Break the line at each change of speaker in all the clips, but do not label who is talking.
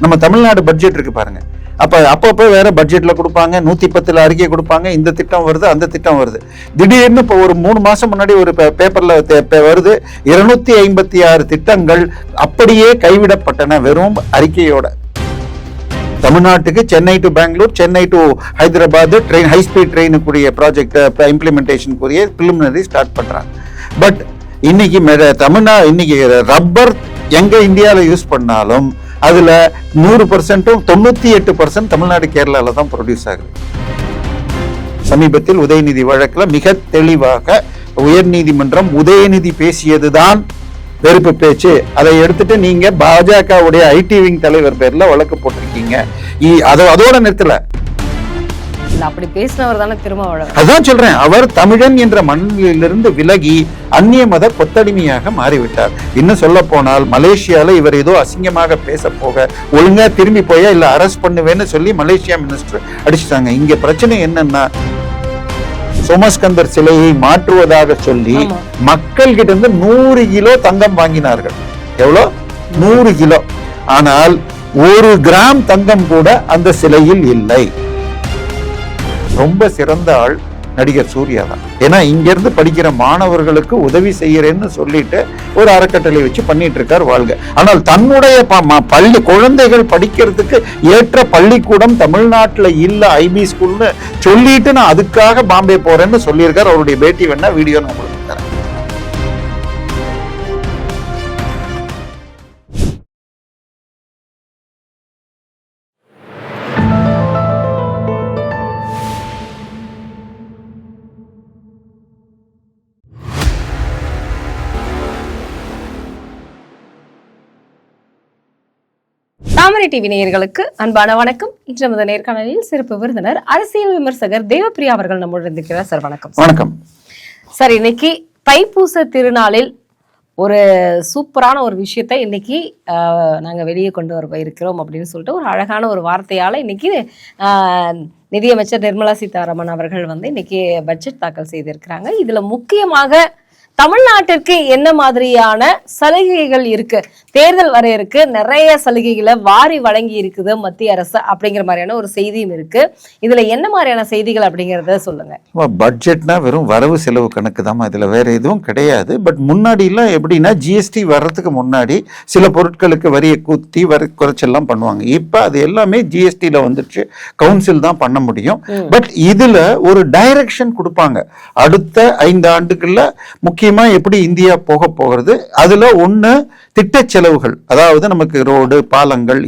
நம்ம தமிழ்நாடு பட்ஜெட் இருக்கு பாருங்க. அப்பப்போ வேற பட்ஜெட்ல கொடுப்பாங்க, 110 அறிக்கை கொடுப்பாங்க, இந்த திட்டம் வருது அந்த திட்டம் வருது. திடீர்னு இப்போ ஒரு 3 மாசம் முன்னாடி ஒரு பேப்பர்ல வருது 256 திட்டங்கள் அப்படியே கைவிடப்பட்டன வெறும் அறிக்கையோட. தமிழ்நாட்டுக்கு Chennai to Bangalore, Chennai to Hyderabad train, high speed ட்ரெயினுக்குரிய ப்ராஜெக்ட் இம்ப்ளிமெண்டேஷனுக்குரிய பிலிமினரி ஸ்டார்ட் பண்றாங்க. பட் இன்னைக்கு இன்னைக்கு ரப்பர் எங்க இந்தியாவில் யூஸ் பண்ணாலும் அதுல 100% 98% தமிழ்நாடு கேரளால தான் ப்ரொடியூஸ் ஆகுது. சமீபத்தில் உதயநிதி வழக்குல மிக தெளிவாக உயர்நீதிமன்றம் உதயநிதி பேசியதுதான் வெறுப்பு பேச்சு, அதை எடுத்துட்டு நீங்க பாஜகவுடைய ஐடி விங் தலைவர் பேர்ல வழக்கு போட்டிருக்கீங்க. அதோட நிறுத்தல,
அப்படி பேசினவர் தானே திருமாவளவன்.
அதான் சொல்றேன், அவர் தமிழன் என்ற மண்ணிலிருந்து விலகி அந்நிய மத கொத்தடிமையாக மாறிவிட்டார். இன்னும் சொல்ல போனால் மலேசியால இவர் ஏதோ அசிங்கமாக பேச போக ஒழுங்கா திரும்பி போயா இல்ல அரெஸ்ட் பண்ணுவேன்னு சொல்லி மலேசியா மினிஸ்டர் அடிச்சுட்டாங்க. இங்க பிரச்சனை என்னன்னா, சோமஸ்கந்தர் சிலையை மாற்றுவதாக சொல்லி மக்கள் கிட்ட இருந்து 100 கிலோ தங்கம் வாங்கினார்கள். எவ்வளோ? 100 கிலோ. ஆனால் 1 கிராம் தங்கம் கூட அந்த சிலையில் இல்லை. ரொம்ப சிறந்த ஆள் நடிகர் சூர்யா தான். ஏன்னா இங்க இருந்து படிக்கிற மாணவர்களுக்கு உதவி செய்யறேன்னு சொல்லிட்டு ஒரு அறக்கட்டளை வச்சு பண்ணிட்டு இருக்கார் வாழ்க. ஆனால் தன்னுடைய பள்ளி குழந்தைகள் படிக்கிறதுக்கு ஏற்ற பள்ளிக்கூடம் தமிழ்நாட்டுல இல்ல, ஐபி ஸ்கூல்னு சொல்லிட்டு நான் அதுக்காக பாம்பே போறேன்னு சொல்லியிருக்காரு. அவருடைய பேட்டி வேணா வீடியோ நான் உங்களுக்கு தரேன்.
தாமரை டிவி நேயர்களுக்கு அன்பான வணக்கம். இன்று நமது நேர்காணலில் சிறப்பு விருந்தினர் அரசியல் விமர்சகர் தேவப்பிரியா அவர்கள் நம்முடன் இருக்கிறார். சார் வணக்கம்.
வணக்கம்
சார். இன்னைக்கு தைப்பூச திருநாளில் ஒரு சூப்பரான ஒரு விஷயத்தை இன்னைக்கு நாங்க வெளியே கொண்டு வர இருக்கிறோம் அப்படின்னு சொல்லிட்டு ஒரு அழகான ஒரு வார்த்தையால இன்னைக்கு நிதியமைச்சர் நிர்மலா சீதாராமன் அவர்கள் இன்னைக்கு பட்ஜெட் தாக்கல் செய்திருக்கிறாங்க. இதுல முக்கியமாக தமிழ்நாட்டிற்கு என்ன மாதிரியான சலுகைகள் இருக்கு, தேர்தல் வர இருக்கு, நிறைய சலுகைகளை வாரி வழங்கி இருக்குது மத்திய அரசு அப்படிங்கிற மாதிரியான ஒரு செய்தியும் இருக்கு. இதுல என்ன மாதிரியான செய்திகள் அப்படிங்கறத சொல்லுங்க.
பட்ஜெட்னா வெறும் வரவு செலவு கணக்கு தான், இதுல வேற எதுவும் கிடையாது. பட் முன்னாடி எல்லாம் எப்படின்னா ஜிஎஸ்டி வர்றதுக்கு முன்னாடி சில பொருட்களுக்கு வரியை குத்தி வரி குறைச்செல்லாம் பண்ணுவாங்க. இப்ப அது எல்லாமே ஜிஎஸ்டில வந்துச்சு, கவுன்சில் தான் பண்ண முடியும். பட் இதுல ஒரு டைரக்ஷன் கொடுப்பாங்க. அடுத்த 5 ஆண்டுகள்ல முக்கியமா எப்படி இந்தியா போகிறது. அதுல ஒண்ணு திட்ட செலவுகள், அதாவது நமக்கு ரோடு பாலங்கள்,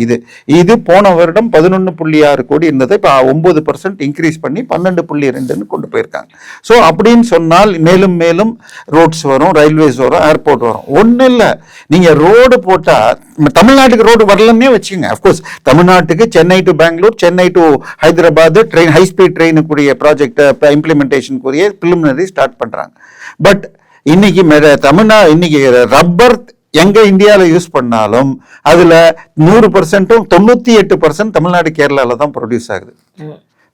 இது போன வருடம் 11.6 கோடி இருந்ததை இப்ப 9% இன்க்ரீஸ் பண்ணி 12.2 கொண்டு போயிருக்காங்க. ஸோ அப்படின்னு சொன்னால் மேலும் மேலும் ரோட்ஸ் வரும், ரயில்வேஸ் வரும், ஏர்போர்ட் வரும். ஒன்றும் இல்லை, நீங்க ரோடு போட்டா தமிழ்நாட்டுக்கு ரோடு வரலன்னே வச்சுக்கோங்க. அப்கோர்ஸ் தமிழ்நாட்டுக்கு Chennai to Bangalore, Chennai to Hyderabad train, high speed ட்ரெயினுக்குரிய ப்ராஜெக்ட் இம்ப்ளிமெண்டேஷனுக்குரிய பிலிமினரி ஸ்டார்ட் பண்றாங்க. பட் இன்னைக்கு இன்னைக்கு ரப்பர் எங்க இந்தியாவில் யூஸ் பண்ணாலும் அதுல 100% 98% தமிழ்நாடு கேரளால தான் ப்ரொடியூஸ் ஆகுது.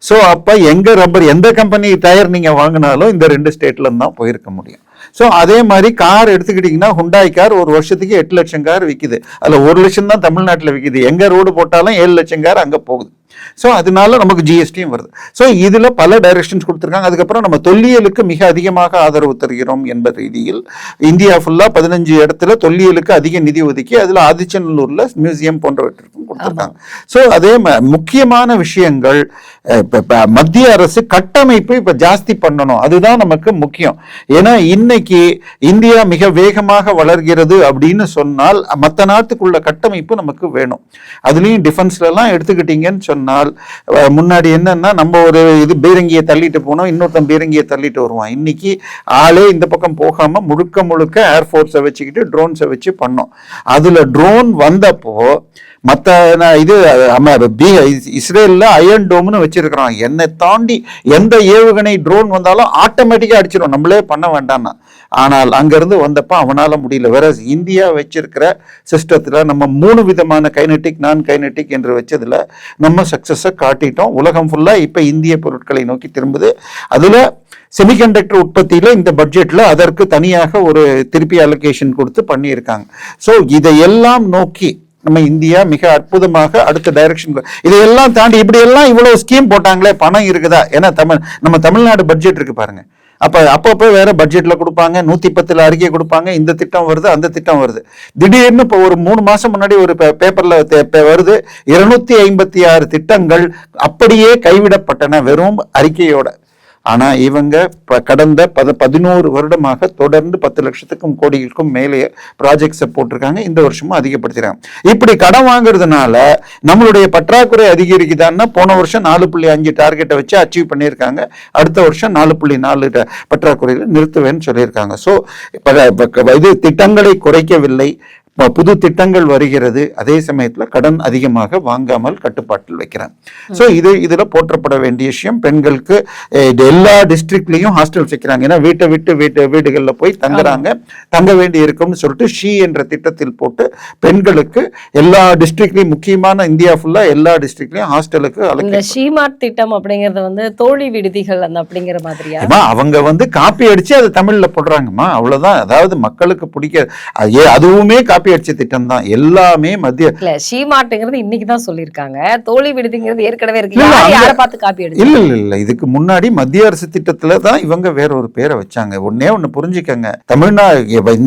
ஸோ அப்ப எங்க ரப்பர் எந்த கம்பெனி டயர் நீங்க வாங்கினாலும் இந்த 2 ஸ்டேட்ல தான் போயிருக்க முடியும். ஸோ அதே மாதிரி கார் எடுத்துக்கிட்டீங்கன்னா ஹுண்டாய் கார் ஒரு வருஷத்துக்கு 8 லட்சம் கார் விற்குது. அதுல 1 லட்சம் தான் தமிழ்நாட்டில் விற்குது. எங்க ரோடு போட்டாலும் 7 லட்சம் கார் அங்க போகுது. ஸோ அதனால நமக்கு ஜிஎஸ்டியும் வருது. ஸோ இதுல பல டைரக்ஷன்ஸ் கொடுத்துருக்காங்க. அதுக்கப்புறம் நம்ம தொல்லியலுக்கு மிக அதிகமாக ஆதரவு தருகிறோம் என்ற ரீதியில் இந்தியா ஃபுல்லா 15 இடத்துல தொல்லியலுக்கு அதிக நிதி ஒதுக்கி அதுல ஆதிச்சநல்லூர்ல மியூசியம் போன்றவற்றிற்கும் கொடுத்துருக்காங்க. ஸோ அதே முக்கியமான விஷயங்கள், மத்திய அரசு கட்டமைப்பு இப்ப ஜாஸ்தி பண்ணணும், அதுதான் நமக்கு முக்கியம். ஏன்னா இன்னைக்கு இந்தியா மிக வேகமாக வளர்கிறது அப்படின்னு சொன்னால் மற்ற நாட்டுக்குள்ள கட்டமைப்பு நமக்கு வேணும். அதுலயும் டிஃபென்ஸ்ல எல்லாம் எடுத்துக்கிட்டீங்கன்னு சொன்னால் முன்னாடி என்னன்னா நம்ம ஒரு பீரங்கியை தள்ளிட்டு போனோம், இன்னொருத்தன் பீரங்கியை தள்ளிட்டு வருவான். இன்னைக்கு ஆளே இந்த பக்கம் போகாம முழுக்க ஏர்ஃபோர்ஸை வச்சுக்கிட்டு ட்ரோன்ஸை வச்சு பண்ணோம். அதுல ட்ரோன் வந்தப்போ மற்ற இஸ்ரேல்ல அயர்ன் டோம்னு வச்சிருக்கிறோம். என்னை தாண்டி எந்த ஏவுகணை ட்ரோன் வந்தாலும் ஆட்டோமேட்டிக்கா அடிச்சிடும், நம்மளே பண்ண வேண்டாம்னா. ஆனால் அங்கிருந்து வந்தப்ப அவனால முடியல. வேற இந்தியா வச்சிருக்கிற சிஸ்டத்துல நம்ம 3 விதமான கைனெட்டிக், நான் கைனெட்டிக் என்று வச்சதுல நம்ம சக்சஸை காட்டிட்டோம். உலகம் ஃபுல்லா இப்ப இந்திய பொருட்களை நோக்கி திரும்புது. அதுல செமிகண்டக்டர் உற்பத்தியில இந்த பட்ஜெட்ல அதற்கு தனியாக ஒரு திருப்பி அலோகேஷன் கொடுத்து பண்ணியிருக்காங்க. ஸோ இதையெல்லாம் நோக்கி நம்ம இந்தியா மிக அற்புதமாக அடுத்த டைரக்ஷன். இதையெல்லாம் தாண்டி இப்படி எல்லாம் இவ்வளவு ஸ்கீம் போட்டாங்களே, பணம் இருக்குதா? ஏன்னா நம்ம தமிழ்நாடு பட்ஜெட் இருக்கு பாருங்க. அப்பப்போ வேற பட்ஜெட்ல கொடுப்பாங்க, 110 அறிக்கை கொடுப்பாங்க, இந்த திட்டம் வருது அந்த திட்டம் வருது. திடீர்னு இப்போ ஒரு 3 மாசம் முன்னாடி ஒரு பேப்பர்ல வருது, 256 திட்டங்கள் அப்படியே கைவிடப்பட்டன வெறும் அறிக்கையோட. ஆனா இவங்க கடந்த 11 வருடமாக தொடர்ந்து 10 லட்சத்துக்கும் கோடிகளுக்கும் மேலே ப்ராஜெக்ட்ஸை போட்டிருக்காங்க. இந்த வருஷமும் அதிகப்படுத்திறாங்க. இப்படி கடன் வாங்குறதுனால நம்மளுடைய பற்றாக்குறை அதிகரிக்குதான்னா, போன வருஷம் 4.5 டார்கெட்டை வச்சு அச்சீவ் பண்ணியிருக்காங்க. அடுத்த வருஷம் 4.4 பற்றாக்குறையில் நிறுத்துவேன்னு சொல்லியிருக்காங்க. ஸோ இது திட்டங்களை குறைக்கவில்லை, புது திட்டங்கள் வருகிறது. அதே சமயத்துல கடன் அதிகமாக வாங்காமல் கட்டுப்பாட்டில் வைக்கிறாங்க. ஸோ இதுல போற்றப்பட வேண்டிய விஷயம். பெண்களுக்கு எல்லா டிஸ்ட்ரிக்ட்லயும் ஹாஸ்டல்ஸ் வைக்கிறாங்க. ஏன்னா வீடுகள்ல போய் தங்குறாங்க, தங்க வேண்டி இருக்கும்னு சொல்லிட்டு ஷீ என்ற திட்டத்தில் போட்டு பெண்களுக்கு எல்லா டிஸ்ட்ரிக்ட்லயும், முக்கியமான இந்தியா ஃபுல்லா எல்லா டிஸ்ட்ரிக்ட்லயும் ஹாஸ்டலுக்கு
இந்த ஷீமார்ட் திட்டம் அப்படிங்கறது வந்து தோழி விடுதிகள் அப்படிங்கிற மாதிரியா?
அவங்க காப்பி அடிச்சு அது தமிழ்ல போடுறாங்கம்மா, அவ்வளவுதான். அதாவது மக்களுக்கு பிடிக்க அதுவுமே காப்பி அடிச்ச திட்டம் தான். எல்லாமே மத்திய
ஷீமார்ட்ங்கிறது இன்னைக்கு தான் சொல்லிருக்காங்க, தோழி விடுதிங்கிறது ஏற்கனவே இருக்கு. யாரை பார்த்து காப்பி அடிச்சு?
இல்ல இதுக்கு முன்னாடி மத்திய அரசு திட்டத்துல தான் இவங்க வேற ஒரு பேரை வச்சாங்க. ஒண்ணு புரிஞ்சுக்கங்க,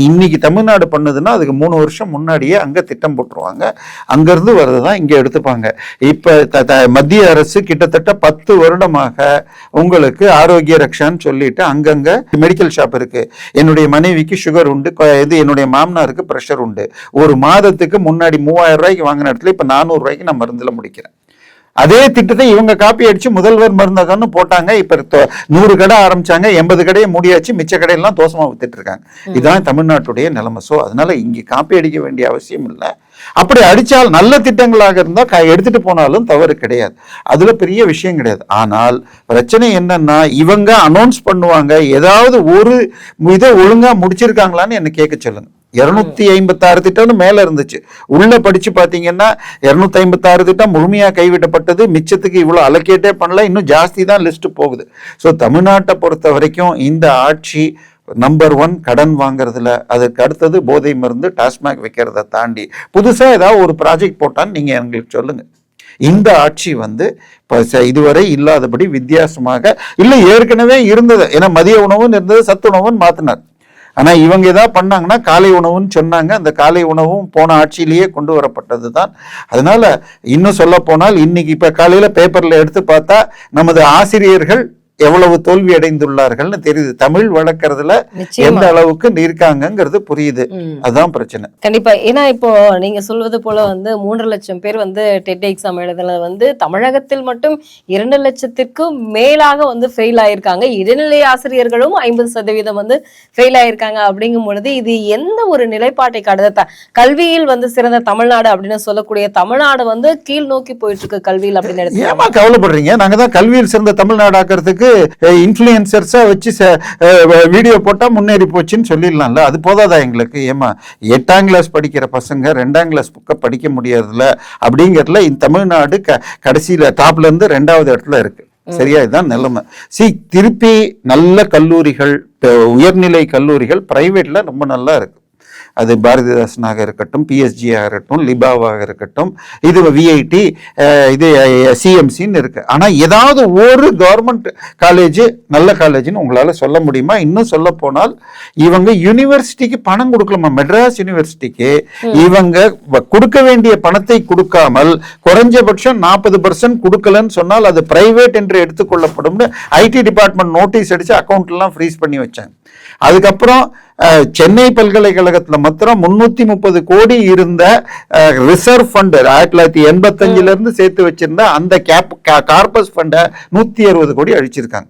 இன்னைக்கு தமிழ்நாடு பண்ணுதுன்னா அதுக்கு 3 வருஷம் முன்னாடியே அங்க திட்டம் போட்டுருவாங்க. அங்க இருந்து வரதுதான் இங்க எடுத்துப்பாங்க. இப்ப மத்திய அரசு கிட்டத்தட்ட 10 வருடமாக உங்களுக்கு ஆரோக்கிய ரக்ஷான்னு சொல்லிட்டு அங்கங்க மெடிக்கல் ஷாப் இருக்கு. என்னுடைய மனைவிக்கு சுகர் உண்டு, என்னுடைய மாமனாருக்கு பிரஷர் உண்டு. ஒரு மாதத்துக்கு முன்னாடி 3000 ரூபாய்க்கு வாங்கின இடத்துல இப்ப 400 ரூபாய்க்கு நான் மருந்துல முடிக்கிறேன். அதே திட்டத்தை இவங்க காப்பி அடிச்சு முதல்வர் மருந்தகம்னு போட்டாங்க. இப்ப 100 கடை ஆரம்பிச்சாங்க, 80 கடையை முடியாச்சு, மிச்ச கடையெல்லாம் தோசமா வித்துட்டு இருக்காங்க. இதுதான் தமிழ்நாட்டுடைய நிலைமை. சோ அதனால இங்க காப்பி அடிக்க வேண்டிய அவசியம் இல்லை. அப்படி அடிச்சால் நல்ல திட்டங்களாக இருந்தா எடுத்துட்டு போனாலும் தவறு கிடையாது, அதுல பெரிய விஷயம் கிடையாது. ஆனால் பிரச்சனை என்னன்னா, இவங்க அனௌன்ஸ் பண்ணுவாங்க, ஏதாவது ஒரு இதை ஒழுங்கா முடிச்சிருக்காங்களான்னு என்ன கேட்க சொல்லுங்க. 256 திட்டம்னு மேல இருந்துச்சு. உள்ள படிச்சு பாத்தீங்கன்னா 256 திட்டம் முழுமையா கைவிடப்பட்டது. மிச்சத்துக்கு இவ்வளவு அலோகேட்டே பண்ணல, இன்னும் ஜாஸ்தி தான் லிஸ்ட் போகுது. ஸோ தமிழ்நாட்டை பொறுத்த வரைக்கும் இந்த ஆட்சி நம்பர் 1 கடன் வாங்குறதுல, அதுக்கு அடுத்தது போதை மருந்து டாஸ்மாக் வைக்கிறத தாண்டி புதுசா ஏதாவது ஒரு ப்ராஜெக்ட் போட்டான்னு நீங்க எங்களுக்கு சொல்லுங்க. இந்த ஆட்சி இதுவரை இல்லாதபடி வித்தியாசமாக இல்லை, ஏற்கனவே இருந்தது. ஏன்னா மதிய உணவுன்னு இருந்தது, சத்து உணவுன்னு மாத்தினார். ஆனா இவங்க ஏதாவது பண்ணாங்கன்னா காலை உணவுன்னு சொன்னாங்க. அந்த காலை உணவும் போன ஆட்சியிலேயே கொண்டு வரப்பட்டது தான். அதனால இன்னும் சொல்ல போனால் இன்னைக்கு இப்ப காலையில பேப்பர்ல எடுத்து பார்த்தா நமது ஆசிரியர்கள் எவ்வளவு தோல்வி அடைந்துள்ளார்கள்னு தெரியுது. தமிழ் வளர்க்கறதுல எந்த அளவுக்கு இருக்காங்கிறது புரியுது. அதுதான் பிரச்சனை.
கண்டிப்பா. ஏன்னா இப்போ நீங்க சொல்வது போல 3 லட்சம் பேர் டெட் எக்ஸாம் எழுதுனது தமிழகத்தில் மட்டும் 2 லட்சத்திற்கும் மேலாக ஃபெயில் ஆயிருக்காங்க. இடைநிலை ஆசிரியர்களும் 50% ஃபெயில் ஆயிருக்காங்க. அப்படிங்கும் பொழுது இது எந்த ஒரு நிலைப்பாட்டை காட்டுது? கல்வியில் சிறந்த தமிழ்நாடு அப்படின்னு சொல்லக்கூடிய தமிழ்நாடு கீழ் நோக்கி போயிட்டு இருக்கு கல்வியில் அப்படின்னு.
ஏமா கவலைப்படுறீங்க? நாங்க தான் கல்வியில் சிறந்த தமிழ்நாடு ஆக்கிறதுக்கு இன்ஃப்ளூயன்சர்ஸா வச்சு வீடியோ போட்டா முன்னேறி போச்சுன்னு சொல்லிடலாம்ல. அது போதாதா எங்களுக்கு? ஏமா 8ஆம் கிளாஸ் படிக்கிற பசங்க 2ஆம் கிளாஸ் புக்கை படிக்க முடியறதுல அப்படிங்கிறதுல இந்த தமிழ்நாடு கடைசியில டாப்ல இருந்து 2வது இடத்துல இருக்கு. சரியா? இதுதான் நிலைமை. திருப்பி நல்ல கல்லூரிகள், உயர்நிலை கல்லூரிகள் பிரைவேட்ல ரொம்ப நல்லா இருக்கு. அது பாரதிதாசனாக இருக்கட்டும், பிஎஸ்ஜியாக இருக்கட்டும், லிபாவாக இருக்கட்டும், இது விஐடி, இது சிஎம்சின்னு இருக்கு. ஆனா ஏதாவது ஒரு கவர்மெண்ட் காலேஜ் நல்ல காலேஜ்னு உங்களால சொல்ல முடியுமா? இன்னும் சொல்ல போனால் இவங்க யூனிவர்சிட்டிக்கு பணம் கொடுக்கலாமா? மெட்ராஸ் யூனிவர்சிட்டிக்கு இவங்க கொடுக்க வேண்டிய பணத்தை கொடுக்காமல் குறைஞ்சபட்சம் 40% கொடுக்கலன்னு சொன்னால் அது பிரைவேட் என்று எடுத்துக்கொள்ளப்படும். ஐடி டிபார்ட்மெண்ட் நோட்டீஸ் அடிச்சு அக்கௌண்ட் எல்லாம் ஃப்ரீஸ் பண்ணி வச்சாங்க. அதுக்கப்புறம் சென்னை பல்கலைக்கழகத்துல மாத்திரம் 330 கோடி இருந்த ரிசர்வ் ஃபண்ட் 1985 இருந்து சேர்த்து வச்சிருந்த அந்த கார்பஸ் ஃபண்டை 160 கோடி அழிச்சிருக்காங்க.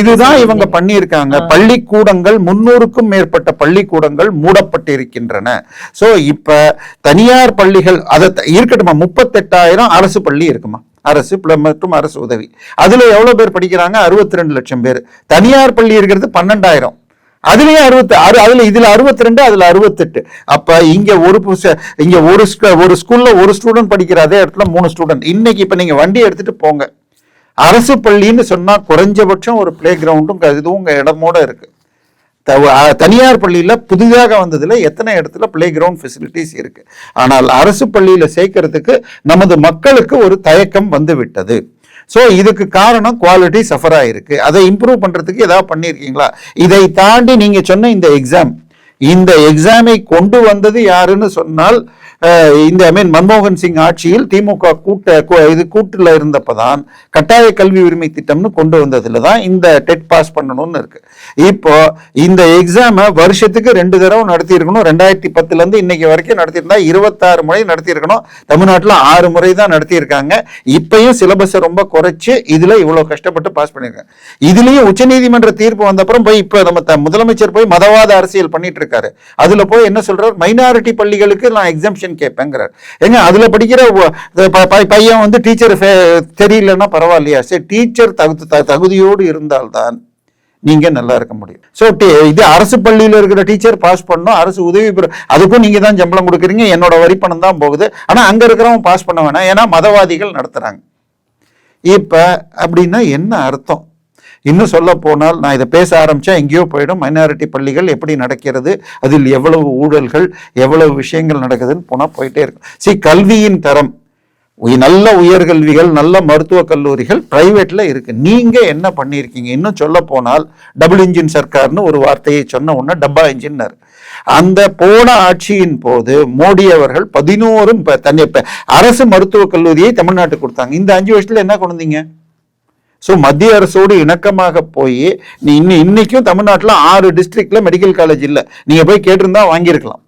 இதுதான் இவங்க பண்ணியிருக்காங்க. பள்ளிக்கூடங்கள் 300க்கும் மேற்பட்ட பள்ளிக்கூடங்கள் மூடப்பட்டு இருக்கின்றன. சோ இப்ப தனியார் பள்ளிகள் அதை இருக்கட்டுமா, 38,000 அரசு பள்ளி இருக்குமா, அரசு மற்றும் அரசு உதவி, அதுல எவ்வளவு பேர் படிக்கிறாங்க? 62 லட்சம் பேர். தனியார் பள்ளி இருக்கிறது 12,000, அதுலயே 66, அதுல இதுல 62, அதுல 68. அப்ப இங்க ஒரு ஸ்கூல்ல ஒரு ஸ்டூடெண்ட் படிக்கிற அதே இடத்துல 3 ஸ்டூடெண்ட். இன்னைக்கு இப்ப நீங்க வண்டி எடுத்துட்டு போங்க, அரசு பள்ளின்னு சொன்னா குறைஞ்சபட்சம் ஒரு பிளே கிரவுண்டும் இதுவும் இடமோட இருக்கு. தனியார் பள்ளியில புதிதாக வந்ததுல எத்தனை இடத்துல பிளே கிரவுண்ட் ஃபெசிலிட்டிஸ் இருக்கு. ஆனால் அரசு பள்ளியில சேர்க்கறதுக்கு நமது மக்களுக்கு ஒரு தயக்கம் வந்து விட்டது. ஸோ இதுக்கு காரணம் குவாலிட்டி சஃபர் ஆயிருக்கு. அதை இம்ப்ரூவ் பண்றதுக்கு ஏதாவது பண்ணியிருக்கீங்களா? இதை தாண்டி நீங்க சொன்ன இந்த எக்ஸாமை கொண்டு வந்தது யாருன்னு சொன்னால் இந்த மன்மோகன் சிங் ஆட்சியில் திமுக கூட்டுல இருந்தப்பதான் கட்டாய கல்வி உரிமை திட்டம்னு கொண்டு வந்ததுல தான் இந்த டெட் பாஸ் பண்ணணும்னு இருக்கு. இப்போ இந்த எக்ஸாம வருஷத்துக்கு 2 தடவை நடத்தி இருக்கணும். 2010 இருந்து இன்னைக்கு வரைக்கும் நடத்திருந்தா 26 முறை நடத்தி இருக்கணும். தமிழ்நாட்டில் 6 முறை தான் நடத்தி இருக்காங்க. இப்பயும் சிலபஸ் ரொம்ப குறைச்சு இதுல இவ்வளவு கஷ்டப்பட்டு பாஸ் பண்ணிருக்காங்க. இதுலயும் உச்சநீதிமன்ற தீர்ப்பு வந்தப்புறம் போய் இப்ப நம்ம முதலமைச்சர் போய் மதவாத அரசியல் பண்ணிட்டு இருக்காரு. அதுல போய் என்ன சொல்றாரு, மைனாரிட்டி பள்ளிகளுக்கு நான் எக்ஸாம்ஷன் கேட்பேங்கிறார். ஏங்க அதுல படிக்கிற பையன் வந்து டீச்சர் தெரியலன்னா பரவாயில்லையா? சரி, டீச்சர் தகுதியோடு இருந்தால்தான் நீங்க நல்லா இருக்க முடியும். ஸோ இது அரசு பள்ளியில் இருக்கிற டீச்சர் பாஸ் பண்ணணும், அரசு உதவி அதுக்கும் நீங்க தான் சம்பளம் கொடுக்குறீங்க, என்னோட வரி பணம் தான் போகுது. ஆனா அங்க இருக்கிறவங்க பாஸ் பண்ண வேணாம், ஏன்னா மதவாதிகள் நடத்துறாங்க. இப்ப அப்படின்னா என்ன அர்த்தம்? இன்னும் சொல்ல போனால், நான் இதை பேச ஆரம்பிச்சா எங்கேயோ போயிடும். மைனாரிட்டி பள்ளிகள் எப்படி நடக்கிறது, அதில் எவ்வளவு ஊழல்கள், எவ்வளவு விஷயங்கள் நடக்குதுன்னு போயிட்டே இருக்கும். கல்வியின் தரம், நல்ல உயர்கல்விகள், நல்ல மருத்துவக் கல்லூரிகள் பிரைவேட்ல இருக்கு. நீங்க என்ன பண்ணிருக்கீங்க? இன்னும் சொல்ல போனால் டபுள் இன்ஜின் சர்க்கார்னு ஒரு வார்த்தையை சொன்ன உடனே டப்பா இன்ஜின். அந்த போன ஆட்சியின் போது மோடி அவர்கள் 11 அரசு மருத்துவக் கல்லூரியை தமிழ்நாட்டுக்கு கொடுத்தாங்க. இந்த 5 வருஷத்துல என்ன கொண்டு வந்தீங்க? ஸோ மத்திய அரசோடு இணக்கமாக போய் இன்னைக்கும் தமிழ்நாட்டில் 6 டிஸ்ட்ரிக்ட்ல மெடிக்கல் காலேஜ் இல்லை. நீங்க போய் கேட்டிருந்தா வாங்கியிருக்கலாம்.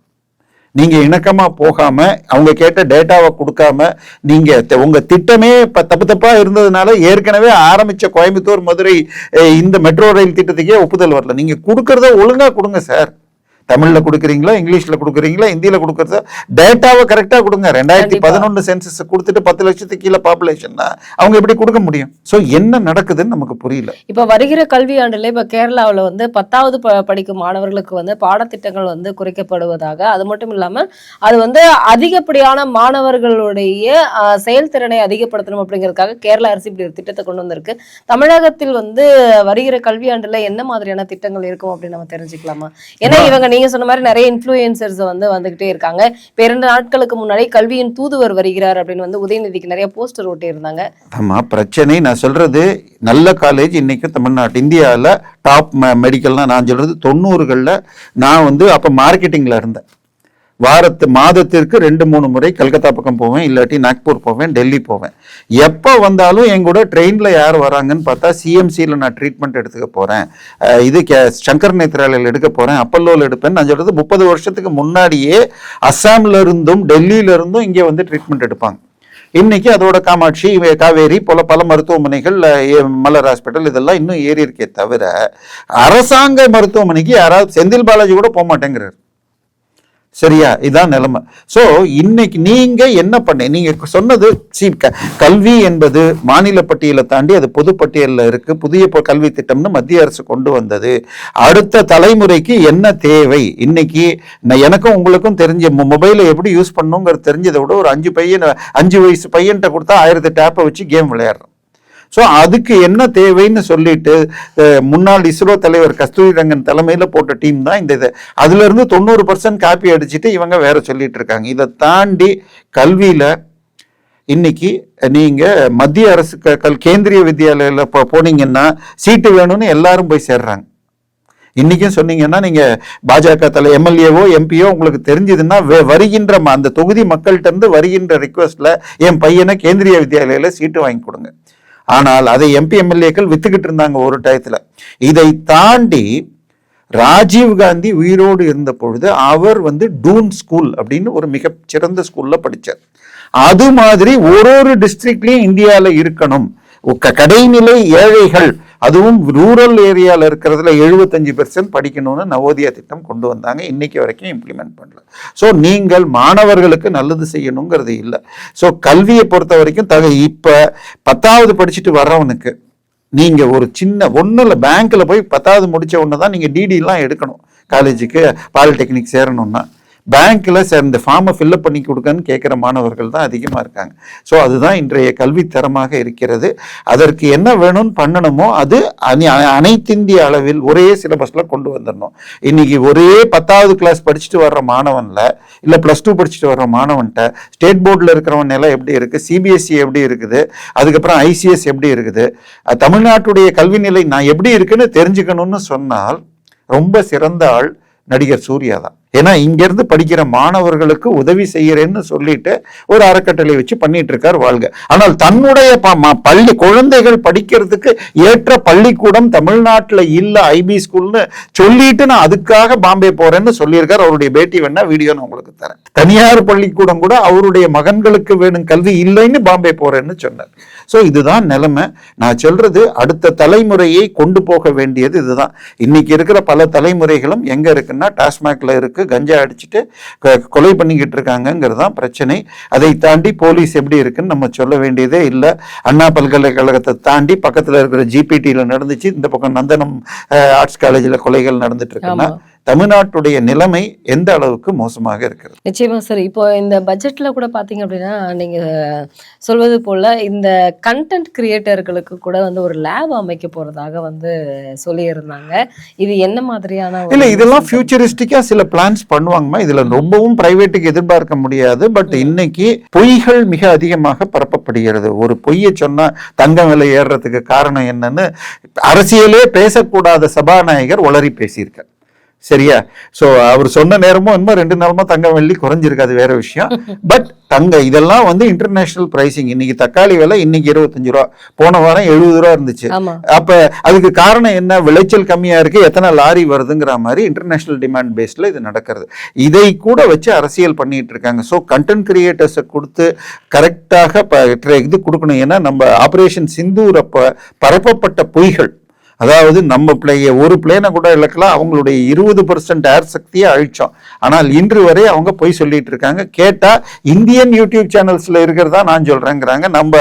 நீங்க இணக்கமா போகாம, அவங்க கேட்ட டேட்டாவை கொடுக்காம, நீங்க உங்க திட்டமே தப்பா இருந்ததுனால ஏற்கனவே ஆரம்பிச்ச கோயம்புத்தூர் மதுரை இந்த மெட்ரோ ரயில் திட்டத்துக்கே ஒப்புதல் வரல. நீங்க கொடுக்கறத ஒழுங்கா கொடுங்க சார். தமிழ்ல கொடுக்குறீங்களா, இங்கிலீஷ்ல கொடுக்குறீங்களா, ஹிந்தியில கொடுக்கறதா, டேட்டாவை கரெக்டா கொடுங்க. 2011 சென்சஸ் கொடுத்துட்டு 10 லட்சத்துக்கு கீழே பாப்புலேஷன்னா அவங்க எப்படி கொடுக்க முடியும்? சோ என்ன நடக்குதுன்னு நமக்கு புரியல.
இப்ப வருகிற கல்வியாண்டுல இப்ப கேரளாவில் வந்து 10வது படிக்கும் மாணவர்களுக்கு வந்து பாடத்திட்டங்கள் வந்து குறைக்கப்படுவதாக, அது மட்டும் இல்லாம அது வந்து அதிகப்படியான மாணவர்களுடைய செயல்திறனை அதிகப்படுத்தணும் அப்படிங்கிறதுக்காக கேரள அரசு இப்படி ஒரு திட்டத்தை கொண்டு வந்திருக்கு. தமிழகத்தில் வந்து வருகிற கல்வியாண்டுல என்ன மாதிரியான திட்டங்கள் இருக்கும் அப்படின்னு நம்ம தெரிஞ்சுக்கலாமா? ஏன்னா இவங்க நீங்க சொன்ன மாதிரி நிறைய இன்ஃப்ளூயன்சர்ஸ் வந்து வந்துகிட்டே இருக்காங்க. இப்ப 2 நாட்களுக்கு முன்னாடி கல்வியின் தூதுவர் வருகிறார் அப்படின்னு வந்து உதயநிதிக்கு நிறைய போஸ்டர் ஓட்டி இருந்தாங்க.
ஆமா, பிரச்சனை நான் சொல்றது, நல்ல காலேஜ் இன்னைக்கும் தமிழ்நாட்டு இந்தியாவில் டாப் மெடிக்கல்னா நான் சொல்றது 90களில் நான் வந்து அப்ப மார்க்கெட்டிங்ல இருந்தேன். மாதத்திற்கு 2-3 முறை கல்கத்தா பக்கம் போவேன், இல்லாட்டி நாக்பூர் போவேன், டெல்லி போவேன். எப்போ வந்தாலும் என் கூட ட்ரெயினில் யார் வராங்கன்னு பார்த்தா சிஎம்சியில் நான் ட்ரீட்மெண்ட் எடுத்துக்க போகிறேன், சங்கர் நேத்ராலயில் எடுக்க போகிறேன், அப்பல்லோவில் எடுப்பேன். நான் சொல்கிறது 30 வருஷத்துக்கு முன்னாடியே அஸ்ஸாமில் இருந்தும் டெல்லியில இருந்தும் இங்கே வந்து ட்ரீட்மெண்ட் எடுப்பாங்க. இன்னைக்கு அதோட காமாட்சி, காவேரி போல பல மருத்துவமனைகள், மலர் ஹாஸ்பிட்டல் இதெல்லாம் இன்னும் ஏறி இருக்கே தவிர அரசாங்க மருத்துவமனைக்கு யாராவது செந்தில் பாலாஜி கூட போக மாட்டேங்கிறார். சரியா? இதான் நிலைமை. சோ இன்னைக்கு நீங்க என்ன நீங்க சொன்னது, கல்வி என்பது மாநில பட்டியலை தாண்டி அது பொது பட்டியலில் இருக்கு. புதிய கல்வி திட்டம்னு மத்திய அரசு கொண்டு வந்தது. அடுத்த தலைமுறைக்கு என்ன தேவை? இன்னைக்கு எனக்கும் உங்களுக்கும் தெரிஞ்ச மொபைலை எப்படி யூஸ் பண்ணுங்கிறது தெரிஞ்சதை விட ஒரு 5 வயசு பையன்கிட்ட கொடுத்தா 1000 ஆப்பை வச்சு கேம் விளையாடுறோம். ஸோ அதுக்கு என்ன தேவைன்னு சொல்லிட்டு முன்னாள் இஸ்ரோ தலைவர் கஸ்தூரி ரங்கன் தலைமையில் போட்ட டீம் தான் இந்த இது. அதுல இருந்து 90% காப்பி அடிச்சுட்டு இவங்க வேற சொல்லிட்டு இருக்காங்க. இதை தாண்டி கல்வியில இன்னைக்கு நீங்க மத்திய அரசு கேந்திரிய வித்யாலயில போனீங்கன்னா சீட்டு வேணும்னு எல்லாரும் போய் சேர்றாங்க. இன்னைக்கும் சொன்னீங்கன்னா நீங்க பாஜக எம்எல்ஏவோ எம்பியோ உங்களுக்கு தெரிஞ்சதுன்னா வருகின்ற அந்த தொகுதி மக்கள்கிட்ட இருந்து வருகின்ற ரிக்வெஸ்ட்ல என் பையனை கேந்திரிய வித்யாலயில சீட்டு வாங்கி கொடுங்க. ஆனால் அதை எம்பி எம்எல்ஏக்கள் வித்துக்கிட்டு இருந்தாங்க ஒரு டயத்துல. இதை தாண்டி ராஜீவ் காந்தி உயிரோடு இருந்த பொழுது அவர் வந்து டூன் ஸ்கூல் அப்படின்னு ஒரு மிக சிறந்த ஸ்கூல்ல படிச்சார். அது மாதிரி ஒரு டிஸ்ட்ரிக்ட்லயும் இந்தியாவில் இருக்கணும். கடைநிலை ஏழைகள், அதுவும் ரூரல் ஏரியாவில் இருக்கிறதுல 75% படிக்கணும்னு நவோதயா திட்டம் கொண்டு வந்தாங்க. இன்னைக்கு வரைக்கும் இம்ப்ளிமெண்ட் பண்ணல. ஸோ நீங்கள் மாணவர்களுக்கு நல்லது செய்யணுங்கிறது இல்லை. ஸோ கல்வியை பொறுத்த வரைக்கும் இப்போ 10வது படிச்சுட்டு வர்றவனுக்கு நீங்க ஒரு சின்ன ஒன்றும் பேங்க்ல போய் 10வது முடிச்ச உடனே தான் நீங்க டிடிலாம் எடுக்கணும். காலேஜுக்கு பாலிடெக்னிக் சேரணும்னா பேங்க்ல சார் இந்த ஃபார்மை ஃபில்அப் பண்ணி கொடுக்கன்னு கேட்குற மாணவர்கள் தான் அதிகமாக இருக்காங்க. ஸோ அதுதான் இன்றைய கல்வி தரமாக இருக்கிறது. அதற்கு என்ன வேணும்னு பண்ணணுமோ அது அனைத்திந்திய அளவில் ஒரே சிலபஸ்ல கொண்டு வந்துடணும். இன்னைக்கு ஒரே 10வது கிளாஸ் படிச்சுட்டு வர்ற மாணவன்ல இல்லை +2 படிச்சுட்டு வர்ற மாணவன்ட்ட ஸ்டேட் போர்டில் இருக்கிறவன் நிலை எப்படி இருக்கு, சிபிஎஸ்இ எப்படி இருக்குது, அதுக்கப்புறம் ஐசிஎஸ் எப்படி இருக்குது, தமிழ்நாட்டுடைய கல்வி நிலை நான் எப்படி இருக்குன்னு தெரிஞ்சுக்கணும்னு சொன்னால் ரொம்ப சிறந்த ஆள் நடிகர் சூர்யா தான். ஏன்னா இங்கிருந்து படிக்கிற மாணவர்களுக்கு உதவி செய்யறேன்னு சொல்லிட்டு ஒரு அறக்கட்டளை வச்சு பண்ணிட்டு இருக்கார் வாழ்க. ஆனால் தன்னுடைய பள்ளி குழந்தைகள் படிக்கிறதுக்கு ஏற்ற பள்ளிக்கூடம் தமிழ்நாட்டில் இல்ல ஐபி ஸ்கூல்னு சொல்லிட்டு நான் அதுக்காக பாம்பே போறேன்னு சொல்லியிருக்கார். அவருடைய பேட்டி வேணா வீடியோ நான் உங்களுக்கு தரேன். தனியார் பள்ளிக்கூடம் கூட அவருடைய மகன்களுக்கு வேணும் கல்வி இல்லைன்னு பாம்பே போறேன்னு சொன்னார். ஸோ இதுதான் நிலைமை. நான் சொல்றது அடுத்த தலைமுறையை கொண்டு போக வேண்டியது இதுதான். இன்னைக்கு இருக்கிற பல தலைமுறைகளும் எங்க இருக்குன்னா டாஸ்மாக்ல இருக்கு, கஞ்சா அடிச்சுட்டு கொலை பண்ணிக்கிட்டு இருக்காங்கிறதான் பிரச்சனை. அதை தாண்டி போலீஸ் எப்படி இருக்குன்னு நம்ம சொல்ல வேண்டியதே இல்லை. அண்ணா பல்கலைக்கழகத்தை தாண்டி பக்கத்தில் இருக்கிற ஜிபிடியில் நடந்துச்சு, இந்த பக்கம் நந்தனம் ஆர்ட்ஸ் காலேஜில் கொலைகள் நடந்துட்டு இருக்குன்னா தமிழ்நாட்டுடைய நிலைமை எந்த அளவுக்கு மோசமாக இருக்கிறது.
நிச்சயமா சார். இப்போ இந்த பட்ஜெட்ல கூட பாத்தீங்க அப்படின்னா நீங்க சொல்வது போல இந்த கண்டென்ட் கிரியேட்டர்களுக்கு கூட வந்து ஒரு லேப் அமைக்க போறதாக வந்து சொல்லியிருந்தாங்க. இது என்ன மாதிரியான
இல்ல இதெல்லாம் ஃபியூச்சரிஸ்டிக்கா சில பிளான்ஸ் பண்ணுவாங்கம்மா. இதுல ரொம்பவும் பிரைவேட்டுக்கு எதிர்பார்க்க முடியாது. பட் இன்னைக்கு பொய்கள் மிக அதிகமாக பரப்பப்படுகிறது. ஒரு பொய்யை சொன்னா தங்கம் விலை ஏறுறதுக்கு காரணம் என்னன்னு அரசியலே பேசக்கூடாத சபாநாயகர் உளறி பேசியிருக்கார். சரியா? ஸோ அவர் சொன்ன நேரமும் இன்னும் 2 நாளுமா தங்கம் வெள்ளி குறைஞ்சிருக்காது, வேற விஷயம். பட் இதெல்லாம் வந்து இன்டர்நேஷனல் பிரைசிங். இன்னைக்கு தக்காளி விலை இன்னைக்கு 25 ரூபா, போன வாரம் 70 ரூபா இருந்துச்சு. அப்ப அதுக்கு காரணம் என்ன? விளைச்சல் கம்மியா இருக்கு, எத்தனை லாரி வருதுங்கிற மாதிரி இன்டர்நேஷனல் டிமாண்ட் பேஸ்ல இது நடக்கிறது. இதை கூட வச்சு அரசியல் பண்ணிட்டு இருக்காங்க. ஸோ கண்டென்ட் கிரியேட்டர்ஸை கொடுத்து கரெக்டாக இது கொடுக்கணும். ஏன்னா நம்ம ஆபரேஷன் சிந்தூர் அப்ப பரப்பப்பட்ட பொய்கள், அதாவது நம்ம ஒரு பிளேனை கூட இழக்கலாம், அவங்களுடைய 20% ஏர் சக்தியை அழிச்சோம். ஆனால் இன்று வரை அவங்க பொய் சொல்லிட்டு இருக்காங்க. கேட்டா இந்தியன் யூடியூப் சேனல்ஸ்ல இருக்கிறதா நான் சொல்றேங்கிறாங்க. நம்ம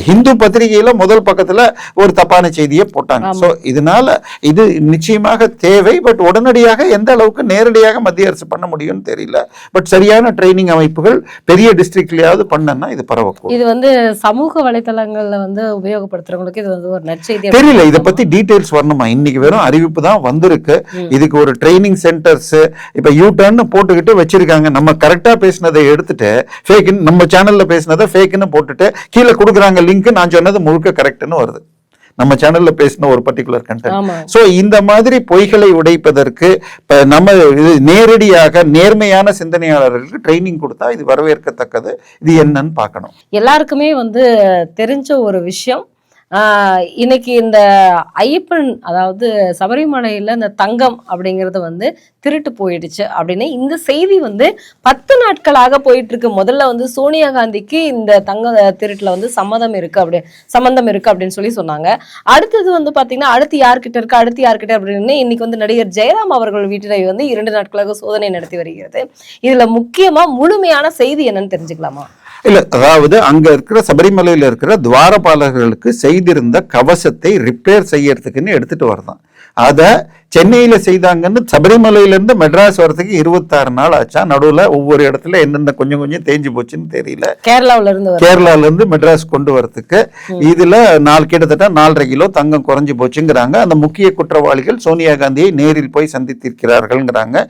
ஹிந்து பத்திரிகையில முதல் பக்கத்துல ஒரு தப்பான செய்தியை போட்டாங்க. ஸோ இதனால இது நிச்சயமாக தேவை. பட் உடனடியாக எந்த அளவுக்கு நேரடியாக மத்திய அரசு பண்ண முடியும்னு தெரியல. பட் சரியான ட்ரைனிங் அமைப்புகள் பெரிய டிஸ்ட்ரிக்ட்லயாவது பண்ணனா இது பரவக்கூடும்.
இது வந்து சமூக வலைதளங்கள்ல வந்து உபயோகப்படுத்துறவங்களுக்கு இது வந்து ஒரு நற்செய்தி
தெரியல. இதை பத்தி டீடைல்ஸ் வரணுமா? இன்னைக்கு வெறும் அறிவிப்பு தான் வந்திருக்கு. இதுக்கு ஒரு ட்ரைனிங் சென்டர்ஸ் இப்ப யூடர்ன் போட்டுக்கிட்டு வச்சிருக்காங்க. நம்ம கரெக்டா பேசினதை எடுத்துட்டு ஃபேக், நம்ம சேனல்ல பேசினதை ஃபேக்னு போட்டுட்டு கீழே கொடுக்குறாங்க லிங்க். நான் சொன்னது முழுக்க கரெக்ட்னு வருது. நம்ம சேனல்ல பேசின ஒரு பர்டிகுலர் கண்டென்ட். சோ இந்த மாதிரி பொய்களை உடைப்பதற்கு நம்ம நேரடியாக நேர்மையான சிந்தனையாளர்களுக்கு ட்ரைனிங் கொடுத்தா இது வரவேற்கத்தக்கது. இது என்னன்னு பார்க்கணும்.
எல்லாருக்குமே வந்து தெரிஞ்ச ஒரு விஷயம், இன்னைக்கு இந்த ஐயப்பன், அதாவது சபரிமலையில இந்த தங்கம் அப்படிங்கிறது வந்து திருட்டு போயிடுச்சு அப்படின்னு இந்த செய்தி வந்து 10 நாட்களாக போயிட்டு இருக்கு. முதல்ல வந்து சோனியா காந்திக்கு இந்த தங்க திருட்டுல வந்து சம்மந்தம் இருக்கு அப்படின்னு சொல்லி சொன்னாங்க. அடுத்தது வந்து பாத்தீங்கன்னா அடுத்து யார்கிட்ட அப்படின்னு இன்னைக்கு வந்து நடிகர் ஜெயராம் அவர்கள் வீட்டில வந்து 2 நாட்களாக சோதனை நடத்தி வருகிறது. இதுல முக்கியமா முழுமையான செய்தி என்னன்னு தெரிஞ்சுக்கலாமா?
இல்ல, அதாவது அங்க இருக்கிற சபரிமலையில இருக்கிற துவாரபாலகர்களுக்கு செய்திருந்த கவசத்தை ரிப்பேர் செய்யறதுக்குன்னு எடுத்துட்டு வரதான். அத சென்னையில செய்தாங்கன்னு சபரிமலையில இருந்து மெட்ராஸ் வரதுக்கு 26 நாள் ஆச்சா. நடுவுல ஒவ்வொரு இடத்துல என்னென்ன கொஞ்சம் தேஞ்சு போச்சுன்னு தெரியல. கேரளால இருந்து மெட்ராஸ் கொண்டு வரதுக்கு இதுல கிட்டத்தட்ட 4.5 கிலோ தங்கம் குறைஞ்சு போச்சுங்கிறாங்க. அந்த முக்கிய குற்றவாளிகள் சோனியா காந்தியை நேரில் போய் சந்தித்திருக்கிறார்கள்ங்கிறாங்க.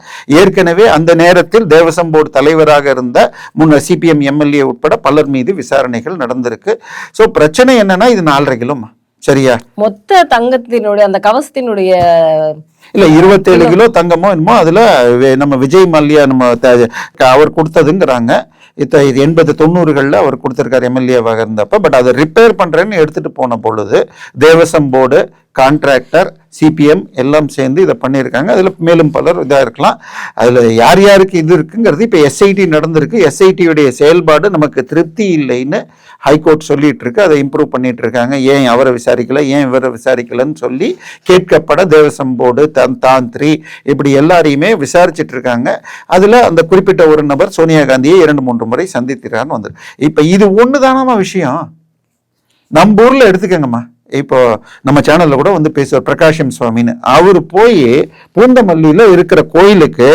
ஏற்கனவே அந்த நேரத்தில் தேவசம் போர்டு தலைவராக இருந்த முன்ன சிபிஎம் எம்எல்ஏ உட்பட பலர் மீது விசாரணைகள் நடந்திருக்கு. சோ பிரச்சனை என்னன்னா இது 4.5 கிலோமா, சரியா?
மொத்த தங்கத்தினுடைய அந்த கவசத்தினுடைய
இல்ல 27 கிலோ தங்கமோ என்னமோ அதுல நம்ம விஜய் மல்லையா அவர் கொடுத்ததுங்கிறாங்க. 80-90களில் அவர் கொடுத்திருக்காரு எம்எல்ஏவாக இருந்தப்ப. பட் அதை ரிப்பேர் பண்றேன்னு எடுத்துட்டு போன பொழுது தேவசம் போர்டு, கான்ட்ராக்டர், சிபிஎம் எல்லாம் சேர்ந்து இதை பண்ணியிருக்காங்க. அதில் மேலும் பலர் இதாக இருக்கலாம். அதில் யார் யாருக்கு இது இருக்குங்கிறது இப்போ எஸ்ஐடி நடந்திருக்கு. எஸ்ஐடியுடைய செயல்பாடு நமக்கு திருப்தி இல்லைன்னு ஹைகோர்ட் சொல்லிட்டு இருக்கு. அதை இம்ப்ரூவ் பண்ணிட்டு இருக்காங்க. ஏன் அவரை விசாரிக்கல, ஏன் இவரை விசாரிக்கலன்னு சொல்லி கேட்கப்பட தேவசம் போர்டு, தாந்திரி இப்படி எல்லாரையுமே விசாரிச்சுட்டு இருக்காங்க. அதில் அந்த குறிப்பிட்ட ஒரு நபர் சோனியா காந்தியை 2-3 முறை சந்தித்திருக்கான்னு வந்துருக்கு. இப்போ இது ஒன்று தானம்மா விஷயம். நம்ம ஊரில் எடுத்துக்கங்கம்மா, இப்போ நம்ம சேனல்ல கூட வந்து பேசுவார் பிரகாஷம் சுவாமின்னு. அவர் போய் பூந்தமல்லியில இருக்கிற கோயிலுக்கு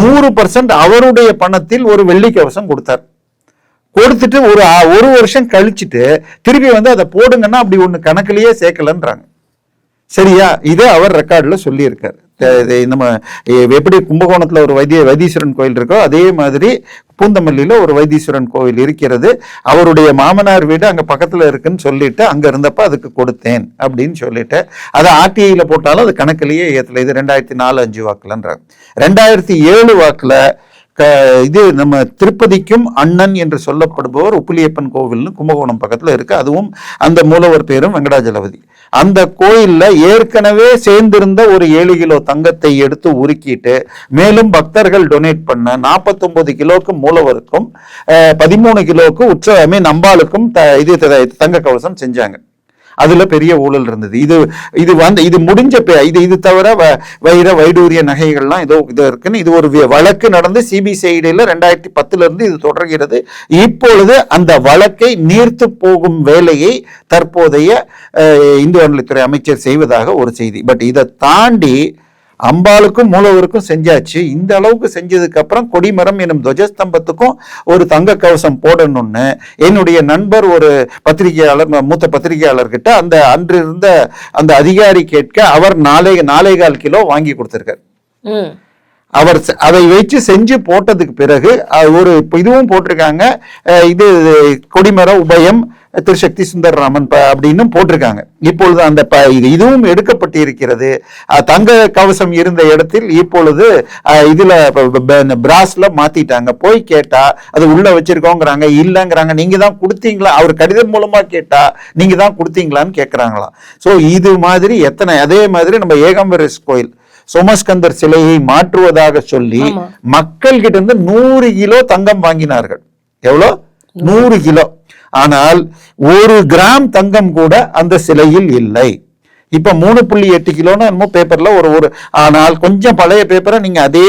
100% அவருடைய பணத்தில் ஒரு வெள்ளி கவசம் கொடுத்தார். கொடுத்துட்டு ஒரு வருஷம் கழிச்சுட்டு திருப்பி வந்து அதை போடுங்கன்னா அப்படி ஒண்ணு கணக்கிலேயே சேர்க்கலன்றாங்க. சரியா? இதை அவர் ரெக்கார்ட்ல சொல்லியிருக்காரு. நம்ம எப்படி கும்பகோணத்துல ஒரு வைத்தீஸ்வரன் கோயில் இருக்கோ அதே மாதிரி பூந்தமல்லியில ஒரு வைத்தீஸ்வரன் கோயில் இருக்கிறது. அவருடைய மாமனார் வீடு அங்க பக்கத்துல இருக்குன்னு சொல்லிட்டு அங்க இருந்தப்ப அதுக்கு கொடுத்தேன் அப்படின்னு சொல்லிட்டு அதை ஆர்டிஐல போட்டாலும் அது கணக்கிலேயே ஏத்தல. இது 2004-05 வாக்குலன்றாங்க. 2007 வாக்குல இது நம்ம திருப்பதிக்கும் அண்ணன் என்று சொல்லப்படுபவர் உப்பிலியப்பன் கோவில்னு கும்பகோணம் பக்கத்துல இருக்கு. அதுவும் அந்த மூலவர் பேரும் வெங்கடாஜலபதி. அந்த கோயில்ல ஏற்கனவே சேர்ந்திருந்த ஒரு 7 கிலோ தங்கத்தை எடுத்து உருக்கிட்டு மேலும் பக்தர்கள் டொனேட் பண்ண 49 கிலோக்கு மூலவருக்கும் 13 கிலோக்கு அம்பாளுக்கும் இது தங்க கவசம் செஞ்சாங்க. அதுல பெரிய ஊழல் இருந்தது. இது முடிஞ்ச இது தவிர வைடூரிய நகைகள்லாம் இதோ இருக்குன்னு இது ஒரு வழக்கு நடந்து சிபிசிஐடியில 2010 இருந்து இது தொடர்கிறது. இப்பொழுது அந்த வழக்கை நீர்த்து போகும் வேலையை தற்போதைய இந்து அறநிலைத்துறை அமைச்சர் செய்வதாக ஒரு செய்தி. பட் இதை தாண்டி அம்பாளுக்கும் மூலவருக்கும் செஞ்சாச்சு. இந்த அளவுக்கு செஞ்சதுக்கு அப்புறம் கொடிமரம் எனும் துவஜஸ்தம்பத்துக்கும் ஒரு தங்க கவசம் போடணும்னு என்னுடைய நண்பர் ஒரு பத்திரிகையாளர், மூத்த பத்திரிகையாளர்கிட்ட அன்று இருந்த அந்த அதிகாரி கேட்க அவர் 4.25 கிலோ வாங்கி கொடுத்திருக்காரு. அவர் அதை வச்சு செஞ்சு போட்டதுக்கு பிறகு ஒரு இதுவும் போட்டிருக்காங்க. இது கொடிமர உபயம் திருசக்தி சுந்தரராமன் அப்படின்னு போட்டிருக்காங்க. இப்பொழுது அந்த இதுவும் எடுக்கப்பட்டிருக்கிறது. தங்க கவசம் இருந்த இடத்தில் இப்பொழுது இதுல பிராஸ்ல மாத்திட்டாங்க. போய் கேட்டா அது உள்ள வச்சிருக்கோங்கிறாங்க, இல்லங்கிறாங்க. நீங்க தான் கொடுத்தீங்களா? அவர் கடிதம் மூலமா கேட்டா நீங்க தான் கொடுத்தீங்களான்னு கேட்கறாங்களாம். சோ இது மாதிரி எத்தனை. அதே மாதிரி நம்ம ஏகாம்பரேஸ் கோயில் சோமஸ்கந்தர் சிலையை மாற்றுவதாக சொல்லி மக்கள் கிட்ட இருந்து 100 கிலோ தங்கம் வாங்கினார்கள். எவ்வளோ? 100 கிலோ. ஆனால் 1 கிராம் தங்கம் கூட அந்த சிலையில் இல்லை. இப்ப 3.8 கிலோன்னு என்னமோ பேப்பர்ல ஒரு ஆனால் கொஞ்சம் பழைய பேப்பரை நீங்க அதே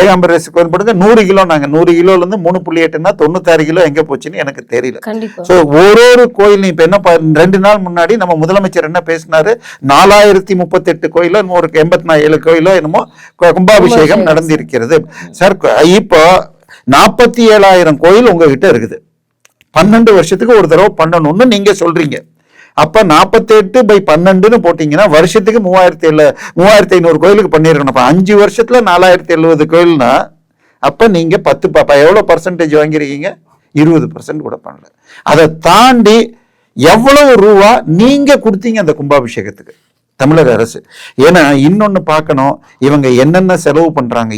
ஏகாம்பரேஸ் கோயில் போடுங்க 100 கிலோ. நாங்க 100 கிலோல இருந்து 3.8ன்னா 96 கிலோ எங்க போச்சுன்னு எனக்கு தெரியல. சோ ஒரு கோயில் இப்ப என்ன 2 நாள் முன்னாடி நம்ம முதலமைச்சர் என்ன பேசினாரு, 4038 கோயிலோ ஒரு 87 கோயிலோ என்னமோ கும்பாபிஷேகம் நடந்திருக்கிறது. சார் இப்போ 47,000 கோயில் உங்ககிட்ட இருக்குது. 12 வருஷத்துக்கு ஒரு தடவை பண்ணணும்னு நீங்க சொல்றீங்க. அப்ப 48/12 போட்டீங்கன்னா வருஷத்துக்கு 3500 கோயிலுக்கு பண்ணிருக்கணும். அப்ப 5 வருஷத்துல 4070 கோயில்னா அப்ப நீங்க 10 எவ்வளவு பர்சன்டேஜ் வாங்கிருக்கீங்க? 20% கூட பண்ணல. அதை தாண்டி எவ்வளவு ரூபா நீங்க கொடுத்தீங்க அந்த கும்பாபிஷேகத்துக்கு தமிழக அரசு? ஏன்னா இன்னொன்னு பார்க்கணும், இவங்க என்னென்ன செலவு பண்றாங்க.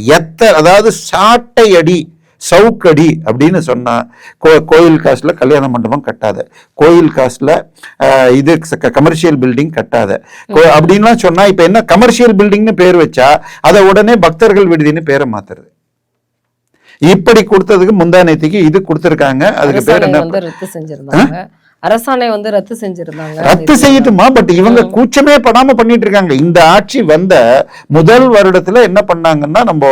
அதாவது சாட்டை அடி சவுக்கடி அப்படின்னு சொன்னா கோயில் காசுல கல்யாண மண்டபம் கட்டாத, கோயில் காசுல இது கமர்ஷியல் பில்டிங் கட்டாத அப்படின்லாம் சொன்னா இப்ப என்ன கமர்ஷியல் பில்டிங்னு பேர் வச்சா அதை உடனே பக்தர்கள் விடுதின்னு பேரை மாத்துறது. இப்படி கொடுத்ததுக்கு முந்தானேத்திக்கு இது கொடுத்திருக்காங்க. அதுக்கு பேர் என்ன?
அரசாணை ரத்து செஞ்சிருந்தாங்க.
ரத்து செய்யட்டுமா? பட் இவங்க கூச்சமே படாம பண்ணிட்டு இருக்காங்க. இந்த ஆட்சி வந்த முதல் வருடத்துல என்ன பண்ணாங்கன்னா, நம்ம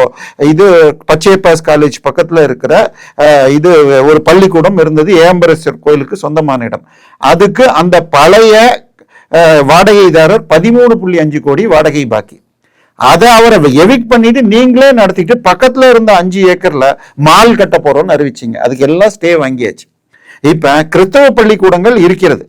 இது பச்சையப்பாஸ் காலேஜ் பக்கத்துல இருக்கிற இது ஒரு பள்ளிக்கூடம் இருந்தது, ஏகாம்பரேஸ்வர் கோயிலுக்கு சொந்தமான இடம். அதுக்கு அந்த பழைய வாடகைதாரர் 13.5 கோடி வாடகை பாக்கி. அதை அவரை எவிக்ட் பண்ணிட்டு நீங்களே நடத்திட்டு பக்கத்துல இருந்த 5 ஏக்கர்ல மால் கட்ட போறோம்னு அறிவிச்சிங்க. அதுக்கு எல்லாம் ஸ்டே வாங்கியாச்சு. இப்ப கிறிஸ்தவ பள்ளிக்கூடங்கள் இருக்கிறது,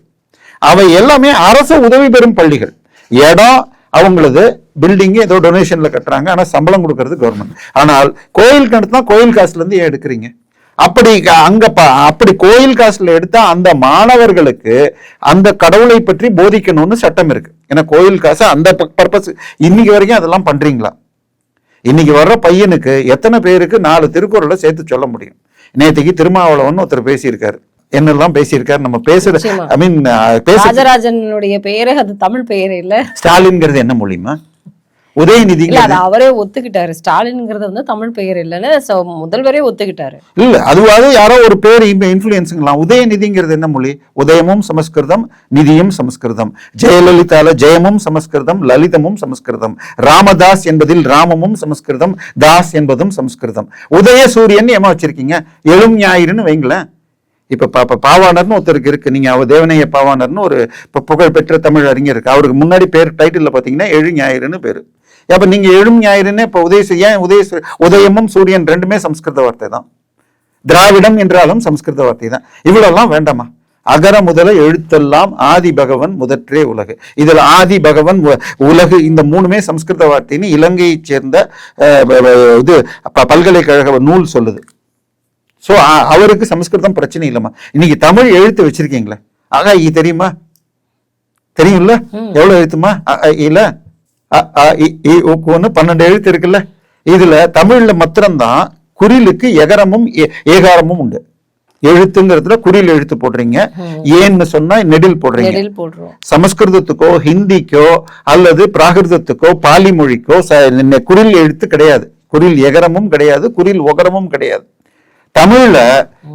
அவை எல்லாமே அரசு உதவி பெறும் பள்ளிகள். இடம் அவங்களது, பில்டிங் ஏதோ டொனேஷன்ல கட்டுறாங்க, ஆனா சம்பளம் கொடுக்கறது கவர்மெண்ட். ஆனால் கோயில் கணக்குனா கோயில் காசுல இருந்து ஏன் எடுக்கிறீங்க? அப்படி கோயில் காசுல எடுத்தா அந்த மாணவர்களுக்கு அந்த கடவுளை பற்றி போதிக்கணும்னு சட்டம் இருக்கு. ஏன்னா கோயில் காசு அந்த பர்பஸ். இன்னைக்கு வரைக்கும் அதெல்லாம் பண்றீங்களா? இன்னைக்கு வர்ற பையனுக்கு எத்தனை பேருக்கு 4 திருக்குறளை சேர்த்து சொல்ல முடியும்? நேற்றுக்கு திருமாவளவன் ஒருத்தர் பேசியிருக்காரு, என்னெல்லாம் பேசியிருக்காரு. நம்ம பேசுற
ராஜராஜனுடைய பெயரு அது தமிழ் பெயரே இல்ல.
ஸ்டாலின்ங்கிறது என்ன மொழிமா? உதயநிதி
அவரே ஒத்துக்கிட்டாரு. ஸ்டாலின்ங்கிறது தமிழ் பெயர் இல்லன்னு முதல்வரே ஒத்துக்கிட்டாரு.
இல்ல அதுவாக யாரோ ஒரு பேர் இன்ஃபுளுன்ஸுங்களாம். உதயநிதிங்கிறது என்ன மொழி? உதயமும் சமஸ்கிருதம், நிதியும் சமஸ்கிருதம். ஜெயலலிதால ஜெயமும் சமஸ்கிருதம், லலிதமும் சமஸ்கிருதம். ராமதாஸ் என்பதில் ராமமும் சமஸ்கிருதம், தாஸ் என்பதும் சமஸ்கிருதம். உதய சூரியன் ஏமா வச்சிருக்கீங்க? எழும் ஞாயிறுன்னு வைங்களேன். இப்ப பாவாணர்னு ஒருத்தருக்கு இருக்கு, நீங்க அவர் தேவனைய பாவாணர்னு ஒரு புகழ்பெற்ற தமிழ் அறிஞர் இருக்கு. அவருக்கு முன்னாடி பேர் டைட்டில் பாத்தீங்கன்னா எழு ஞாயிறுன்னு பேரு. அப்ப நீங்க எழும் ஞாயிறுன்னு இப்ப உதயமும் சூரியன் ரெண்டுமே சம்ஸ்கிருத வார்த்தை தான். திராவிடம் என்றாலும் சம்ஸ்கிருத வார்த்தை தான். இவ்வளவுலாம் வேண்டாமா? அகர முதல எழுத்தெல்லாம் ஆதி பகவன் முதற்றே உலகு. இதுல ஆதி பகவன் உலகு இந்த மூணுமே சம்ஸ்கிருத வார்த்தைன்னு இலங்கையை சேர்ந்த இது பல்கலைக்கழக நூல் சொல்லுது. சோ அவருக்கு சமஸ்கிருதம் பிரச்சனை இல்லைம்மா. இன்னைக்கு தமிழ் எழுத்து வச்சிருக்கீங்களா? இது தெரியுமா? தெரியும்ல? எவ்வளவு எழுத்துமா? இல்ல 12 எழுத்து இருக்குல்ல. இதுல தமிழ்ல மாத்திரம்தான் குறிலுக்கு எகரமும் ஏகாரமும் உண்டு. எழுத்துங்கிறதுல குறில் எழுத்து போடுறீங்க, ஏன்னு சொன்னா நெடில் போடுறீங்க. சமஸ்கிருதத்துக்கோ ஹிந்திக்கோ அல்லது பிராகிருதத்துக்கோ பாலி மொழிக்கோ குறில் எழுத்து கிடையாது, குறில் எகரமும் கிடையாது, குறில் ஒகரமும் கிடையாது. தமிழ்ல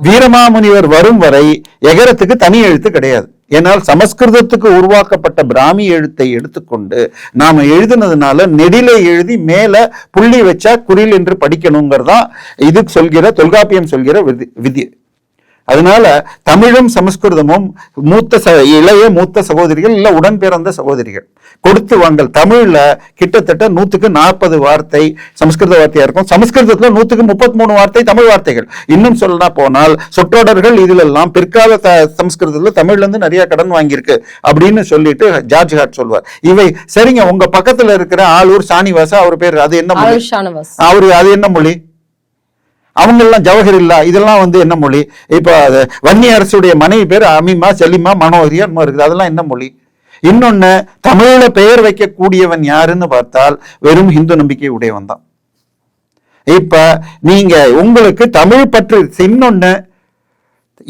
வீரமாமுனிவர் வரும் வரை எகரத்துக்கு தனி எழுத்து கிடையாது. ஏனால் சமஸ்கிருதத்துக்கு உருவாக்கப்பட்ட பிராமி எழுத்தை எடுத்துக்கொண்டு நாம எழுதுனதுனால நெடிலை எழுதி மேல புள்ளி வச்சா குறில் என்று படிக்கணுங்கிறதா இது சொல்கிற தொல்காப்பியம் சொல்கிற விதி. அதனால தமிழும் சமஸ்கிருதமும் இளைய மூத்த சகோதரிகள் இல்ல உடன் பிறந்த சகோதரிகள். கொடுத்து வாங்கல். தமிழ்ல கிட்டத்தட்ட 140 வார்த்தை சமஸ்கிருத வார்த்தையா இருக்கும். சமஸ்கிருதத்துல 133 வார்த்தை தமிழ் வார்த்தைகள். இன்னும் சொல்லனா போனால் சொற்றொடர்கள் இதுல எல்லாம் பிற்கால சமஸ்கிருதத்துல தமிழ்ல இருந்து நிறைய கடன் வாங்கியிருக்கு அப்படின்னு சொல்லிட்டு ஜார்ஜ் ஹார்ட் சொல்வார். இவை சரிங்க. உங்க பக்கத்துல இருக்கிற ஆளூர் சாணிவாசா அவர் பேர், அது என்ன மொழி? அவரு அது என்ன மொழி? அவங்க எல்லாம் ஜவஹர் இல்லா, இதெல்லாம் என்ன மொழி? இப்ப வன்னி அரசுடைய மனைவி பேர் அமிமா செலிமா மனோகரியா இருக்குது, அதெல்லாம் என்ன மொழி? இன்னொன்னு, தமிழ்ல பெயர் வைக்கக்கூடியவன் யாருன்னு பார்த்தால் வெறும் இந்து நம்பிக்கை உடையவன் தான். இப்ப நீங்க உங்களுக்கு தமிழ் பற்று. இன்னொன்னு,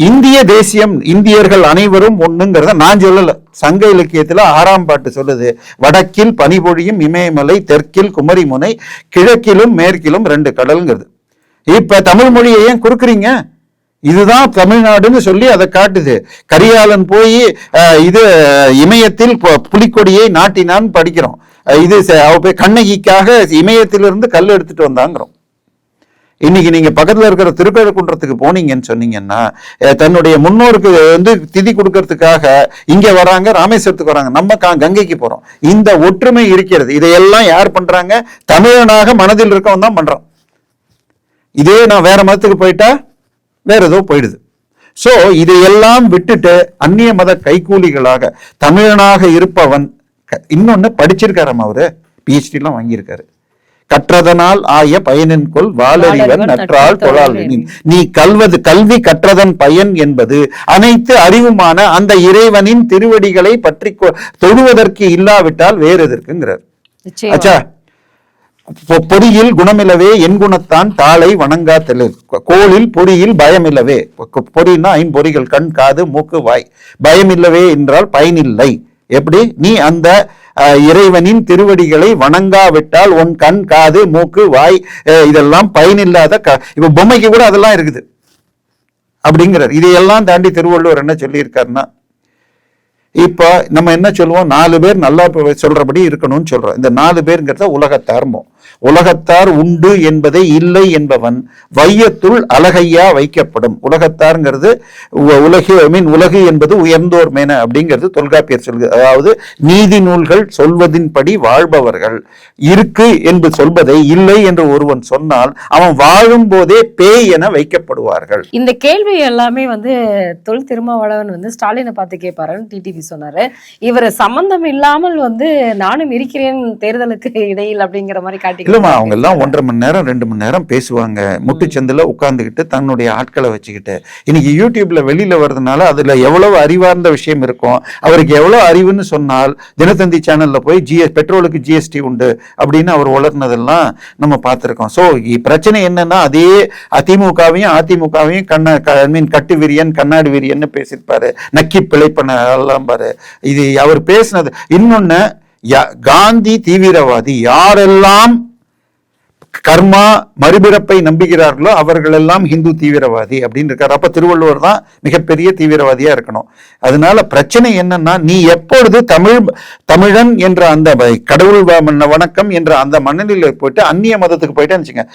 இந்திய தேசியம், இந்தியர்கள் அனைவரும் ஒண்ணுங்கிறத நான் சொல்லல. சங்க இலக்கியத்துல 6ஆம் பாட்டு சொல்லுது, வடக்கில் பனிபொழியும் இமயமலை, தெற்கில் குமரிமுனை, கிழக்கிலும் மேற்கிலும் 2 கடல்ங்கிறது. இப்ப தமிழ் மொழியை ஏன் குறுக்குறீங்க? இதுதான் தமிழ்நாடுன்னு சொல்லி அதை காட்டுது. கரிகாலன் போய் இது இமயத்தில் புலிக்கொடியை நாட்டினான் படிக்கிறோம். இது கண்ணகிக்காக இமயத்திலிருந்து கல் எடுத்துட்டு வந்தாங்கிறோம். இன்னைக்கு நீங்க பக்கத்துல இருக்கிற திருக்கழுக்குன்றத்துக்கு போனீங்கன்னு சொன்னீங்கன்னா தன்னுடைய முன்னோருக்கு திதி கொடுக்கறதுக்காக இங்க வராங்க, ராமேஸ்வரத்துக்கு வராங்க, நம்ம கங்கைக்கு போறோம். இந்த ஒற்றுமை இருக்கிறது. இதையெல்லாம் யார் பண்றாங்க? தமிழனாக மனதில் இருக்கவன் தான் பண்றான். இதே நான் வேற மதத்துக்கு போயிட்டா வேற ஏதோ போயிடுது. சோ இதையெல்லாம் விட்டுட்டு அந்நிய மத கைகூலிகளாக தமிழனாக இருப்பவன். இன்னொன்னு படிச்சிருக்காராம், அவரு PhD எல்லாம் வாங்கியிருக்காரு. கற்றதனால் ஆய பயனின் கொள் வாளறிவன் நற்றால் தொழால். நீ கல்வி கற்றதன் பயன் என்பது அனைத்து அறிவுமான அந்த இறைவனின் திருவடிகளை பற்றி தொழுவதற்கு இல்லாவிட்டால் வேறு எதற்குங்கிறார். ஆச்சா, பொறியில் குணமில்லவே என் குணத்தான் தாளை வணங்கா தெளு. கோளில் பொறியில் பயமில்லவே. பொறினா 5 பொறிகள், கண் காது மூக்கு வாய். பயமில்லவே என்றால் பயனில்லை. எப்படி? நீ அந்த இறைவனின் திருவடிகளை வணங்காவிட்டால் உன் கண் காது மூக்கு வாய் இதெல்லாம் பயனில்லாத. இப்ப பொம்மைக்கு கூட அதெல்லாம் இருக்குது அப்படிங்கிறார். இதையெல்லாம் தாண்டி திருவள்ளுவர் என்ன சொல்லியிருக்காருன்னா, இப்ப நம்ம என்ன சொல்லுவோம்? 4 பேர் நல்லா சொல்றபடி இருக்கணும்னு சொல்றோம். இந்த 4 பேருங்கிறத உலகத்தார்மோ. உலகத்தார் உண்டு என்பதை இல்லை என்பவன் வையத்துள் அழகையா வைக்கப்படும். உலகத்தார்ங்கிறது உலகு என்பது உயர்ந்தோர் மேன அப்படிங்கிறது தொல்காப்பியர் சொல்கிறது. அதாவது நீதி நூல்கள் சொல்வதின்படி வாழ்பவர்கள். இருக்கு என்று சொல்வதை இல்லை என்று ஒருவன் சொன்னால் அவன் வாழும் போதே பேய் என வைக்கப்படுவார்கள்.
இந்த கேள்வி எல்லாமே தொல் திருமாவளவன் ஸ்டாலினை பார்த்து கேட்பாருன்னு டிடிவி சொன்னாரு. இவர் சம்பந்தம் இல்லாமல் நானும் இருக்கிறேன் தேர்தலுக்கு இடையில் அப்படிங்கிற மாதிரி காட்டி
இல்லமா. அவங்க எல்லாம் 1.5 மணி நேரம் 2 மணி நேரம் பேசுவாங்க, முட்டுச்சந்தில உட்கார்ந்துக்கிட்டு தன்னுடைய ஆட்களை வச்சுக்கிட்டு. இன்னைக்கு யூடியூப்ல வெளியில வர்றதுனால அதுல எவ்வளவு அறிவார்ந்த விஷயம் இருக்கும். அவருக்கு எவ்வளவு அறிவுன்னு சொன்னால் தினத்தந்தி சேனல்ல போய் பெட்ரோலுக்கு GST உண்டு அப்படின்னு அவர் வளர்னதெல்லாம் நம்ம பார்த்திருக்கோம். சோ பிரச்சனை என்னன்னா, அதே அதிமுகவையும் கட்டு விரியன் கண்ணாடி விரியன்னு பேசியிருப்பாரு, நக்கி பிழைப்பன எல்லாம் பாரு. இது அவர் பேசினது. இன்னொன்னு, காந்தி தீவிரவாதி. யாரெல்லாம் கர்மா மறுபிறப்பை நம்புகிறார்களோ அவர்கள் எல்லாம் ஹிந்து தீவிரவாதி அப்படின்னு இருக்காரு. அப்ப திருவள்ளுவர் தான் மிகப்பெரிய தீவிரவாதியா இருக்கணும். அதனால பிரச்சனை என்னன்னா, நீ எப்பொழுது தமிழன் என்ற அந்த கடவுள் வணக்கம் என்ற அந்த மனநிலையில் போயிட்டு அந்நிய மதத்துக்கு போயிட்டேன்னு வச்சுங்க,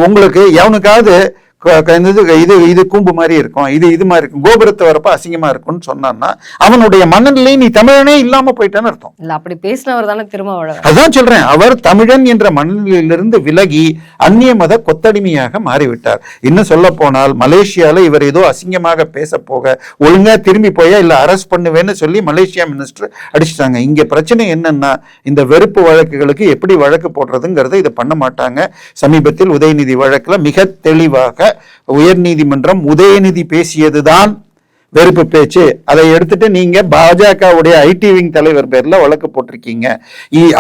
உங்களுக்கு எவனுக்காவது இது கூம்பு மாதிரி இருக்கும், இது மாதிரி இருக்கும், கோபுரத்தை வரப்ப அசிங்கமா இருக்கும்னு சொன்னான்னா அவனுடைய மனநிலை நீ தமிழனே இல்லாம போயிட்டான்னு அர்த்தம்.
இல்ல அப்படி பேசினவர் தானே திருமாவளவன்.
அதான் சொல்றேன், அவர் தமிழன் என்ற மனநிலையிலிருந்து விலகி அந்நிய மத கொத்தடிமையாக மாறிவிட்டார். இன்னும் சொல்ல போனால் மலேசியால இவர் ஏதோ அசிங்கமாக பேச போக ஒழுங்கா திரும்பி போயா இல்ல அரெஸ்ட் பண்ணுவேன்னு சொல்லி மலேசியா மினிஸ்டர் அடிச்சுட்டாங்க. இங்க பிரச்சனை என்னன்னா இந்த வெறுப்பு வழக்குகளுக்கு எப்படி வழக்கு போடுறதுங்கிறத இதை பண்ண மாட்டாங்க. சமீபத்தில் உதயநிதி வழக்குல மிக தெளிவாக உயர்நீதிமன்றம் உதயநிதி பேசியதுதான் வெறுப்பு பேச்சு, அதை எடுத்துட்டு நீங்க பாஜகவுடைய ஐடி விங் தலைவர் பேர்ல வழக்கு போட்டிருக்கீங்க.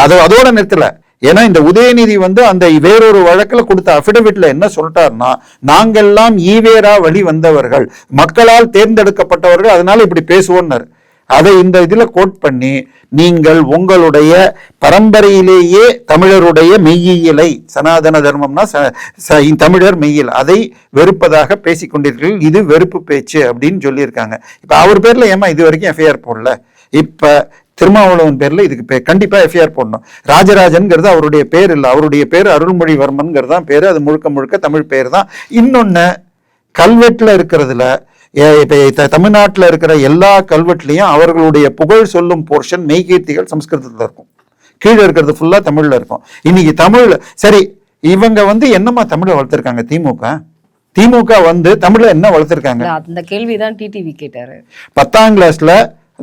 அதோட நிறுத்தல. ஏன்னா இந்த உதயநிதி அந்த வேறொரு வழக்குல கொடுத்த அபிடவிட்ல என்ன சொல்லிட்டாருன்னா, நாங்கெல்லாம் ஈவேரா வழி வந்தவர்கள், மக்களால் தேர்ந்தெடுக்கப்பட்டவர்கள், அதனால இப்படி பேசுவோம்னாரு. அதை இந்த இதுல கோட் பண்ணி நீங்கள் உங்களுடைய பரம்பரையிலேயே தமிழருடைய மெய்யியலை, சனாதன தர்மம்னா தமிழர் மெய்யியல், அதை வெறுப்பதாக பேசிக்கொண்டீர்கள், இது வெறுப்பு பேச்சு அப்படின்னு சொல்லியிருக்காங்க. இப்ப அவர் பேர்ல ஏமா இது வரைக்கும் எஃப்ஐஆர் போடல? இப்ப திருமாவளவன் பேர்ல இதுக்கு கண்டிப்பா எஃப்ஐஆர் போடணும். ராஜராஜன்கிறது அவருடைய பேர் இல்லை, அவருடைய பேர் அருள்மொழிவர்மன்கிறது தான் பேரு, அது முழுக்க முழுக்க தமிழ் பேர் தான். இன்னொன்னு கல்வெட்டுல இருக்கிறதுல இப்ப தமிழ்நாட்டில் இருக்கிற எல்லா கல்வெட்டுலையும் அவர்களுடைய புகழ் சொல்லும் போர்ஷன் மெய்கீர்த்திகள் சமஸ்கிருதத்துல இருக்கும், கீழே இருக்கிறது ஃபுல்லா தமிழ்ல இருக்கும். இன்னைக்கு தமிழ்ல சரி, இவங்க என்னமா தமிழை வளர்த்திருக்காங்க? திமுக தமிழ்ல என்ன வளர்த்திருக்காங்க?
அந்த கேள்விதான் டிடிவி கேட்டாரு.
10ஆம் கிளாஸ்ல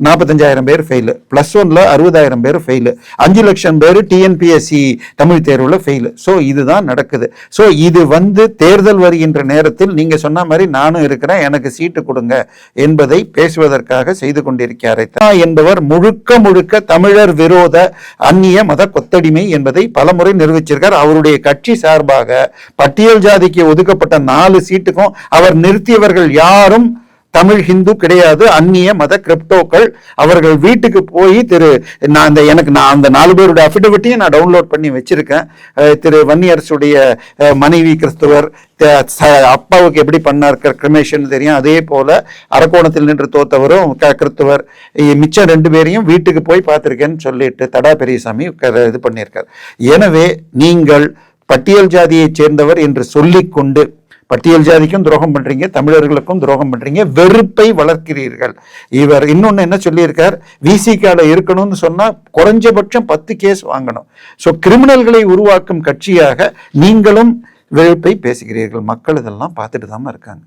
45,000 பேர் ஃபெயிலு, +1ல 60,000 பேர் ஃபெயிலு, 5 லட்சம் பேர் டிஎன்பிஎஸ்சி தமிழ் தேர்வுல ஃபெயிலு. ஸோ இதுதான் நடக்குது. ஸோ இது தேர்தல் வருகின்ற நேரத்தில் நீங்க சொன்ன மாதிரி நானும் இருக்கிறேன், எனக்கு சீட்டு கொடுங்க என்பதை பேசுவதற்காக செய்து கொண்டிருக்கிறார் என்பவர் முழுக்க முழுக்க தமிழர் விரோத அந்நிய மத கொத்தடிமை என்பதை பலமுறை நிரூபிச்சிருக்கார். அவருடைய கட்சி சார்பாக பட்டியல் ஜாதிக்கு ஒதுக்கப்பட்ட 4 சீட்டுக்கும் அவர் நிறுத்தியவர்கள் யாரும் தமிழ் ஹிந்து கிடையாது, அந்நிய மத கிரிப்டோக்கள். அவர்கள் வீட்டுக்கு போய் நான் அந்த 4 பேருடைய அஃபிடவிட்டையும் நான் டவுன்லோட் பண்ணி வச்சிருக்கேன். திரு வன்னியரசுடைய மனைவி கிறிஸ்துவர், அப்பாவுக்கு எப்படி பண்ணார் கிரிமேஷன் தெரியும், அதே போல அரக்கோணத்தில் நின்று தோத்தவரும் கிறிஸ்துவர், மிச்சம் 2 பேரையும் வீட்டுக்கு போய் பார்த்திருக்கேன்னு சொல்லிட்டு தடா பெரியசாமி இது பண்ணியிருக்கார். எனவே நீங்கள் பட்டியல் ஜாதியை சேர்ந்தவர் என்று சொல்லிக்கொண்டு பட்டியல் ஜாதிக்கும் துரோகம் பண்றீங்க, தமிழர்களுக்கும் துரோகம் பண்றீங்க, வெறுப்பை வளர்க்கிறீர்கள். இவர் இன்னொன்னு என்ன சொல்லியிருக்கார், விசிகால இருக்கணும்னு சொன்னா குறைஞ்சபட்சம் 10 கேஸ் வாங்கணும். ஸோ கிரிமினல்களை உருவாக்கும் கட்சியாக நீங்களும் வெறுப்பை பேசுகிறீர்கள். மக்கள் இதெல்லாம் பார்த்துட்டு தான் இருக்காங்க.